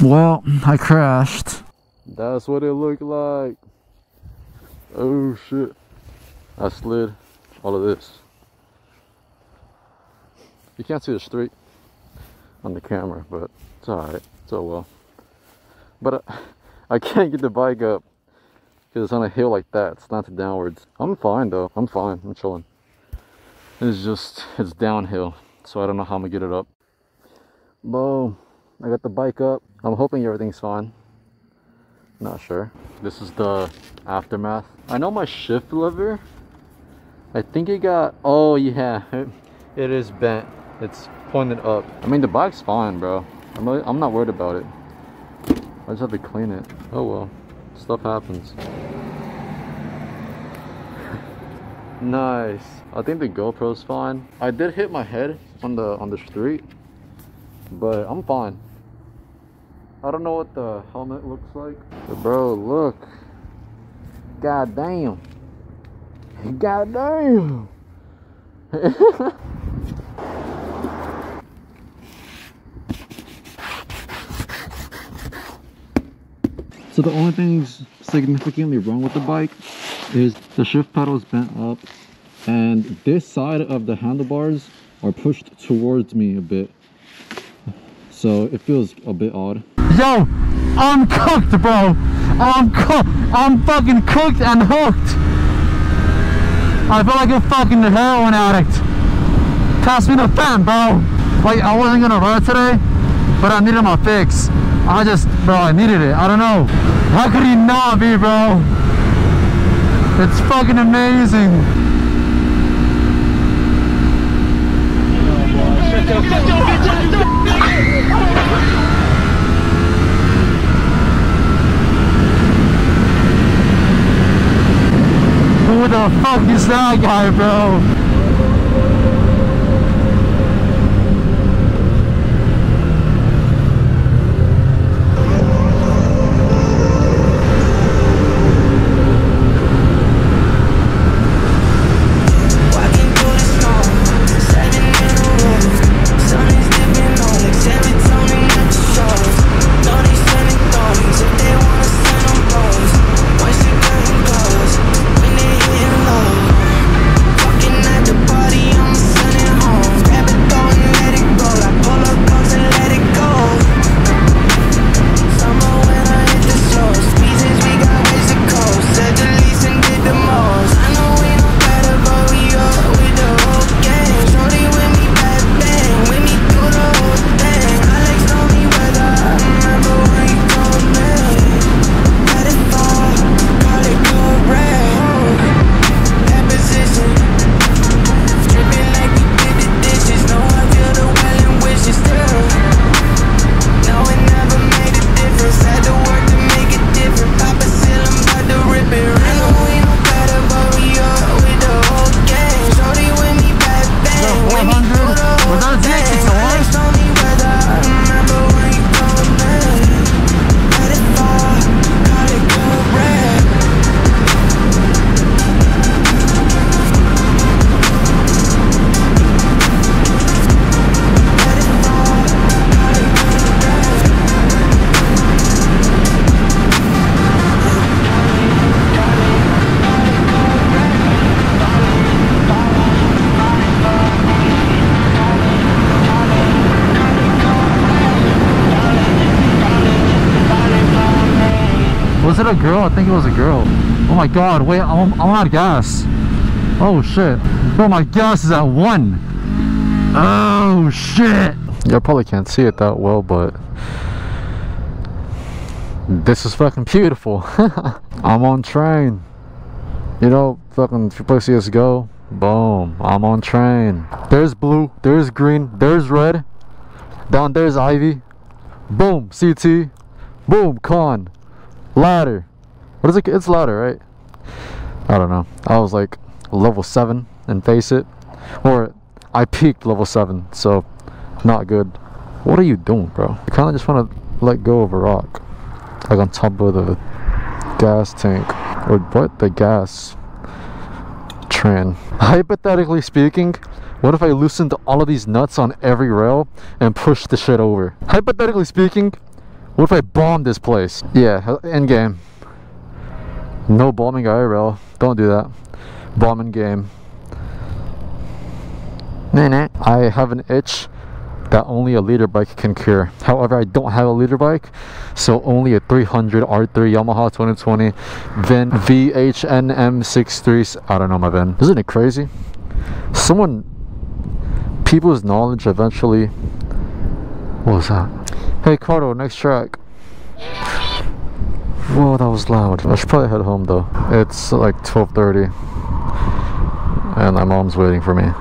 Well, I crashed. That's what it looked like. Oh shit. I slid all of this. You can't see the street on the camera, but it's alright. It's all well. But I can't get the bike up because it's on a hill like that. It's not downwards. I'm fine though. I'm fine. I'm chilling. It's downhill. So I don't know how I'm gonna get it up. Boom. I got the bike up. I'm hoping everything's fine. Not sure. This is the aftermath. I know my shift lever, I think it got, oh yeah, it is bent. It's pointed up. I mean, the bike's fine, bro. I'm not worried about it. I just have to clean it. Oh well, stuff happens. Nice. I think the GoPro's fine. I did hit my head on the street, but I'm fine. I don't know what the helmet looks like. But bro, look. God damn. God damn. So the only thing significantly wrong with the bike is the shift pedal is bent up and this side of the handlebars are pushed towards me a bit. So it feels a bit odd. Yo, I'm cooked, bro. I'm cooked. I'm fucking cooked and hooked. I feel like a fucking heroin addict. Pass me the fan, bro. Like, I wasn't gonna ride today, but I needed my fix. Bro, I needed it. I don't know. How could he not be, bro? It's fucking amazing. Who the fuck is that guy, bro? Was it a girl? I think it was a girl. Oh my god, wait, I'm out of gas. Oh shit. Bro, my gas is at 1. Oh shit. Y'all probably can't see it that well, but this is fucking beautiful. I'm on train. You know, fucking if you play CSGO, boom, I'm on train. There's blue, there's green, there's red. Down there's Ivy. Boom, CT. Boom, con. Ladder. What is it? It's ladder, right? I don't know. I was like level 7 and face it. Or I peaked level 7, so not good. What are you doing, bro? You kind of just want to let go of a rock. Like on top of the gas tank. Or what? The gas train. Hypothetically speaking, what if I loosened all of these nuts on every rail and pushed the shit over? Hypothetically speaking, What if I bomb this place? Yeah, in game. No bombing IRL. Don't do that. Bomb in game. I have an itch that only a leader bike can cure. However, I don't have a leader bike, so only a 300 R3 Yamaha 2020 VIN VHNM63. I don't know my VIN. Isn't it crazy? People's knowledge eventually. What was that? Hey Cardo, next track. Whoa, that was loud. I should probably head home though. It's like 12:30 and my mom's waiting for me.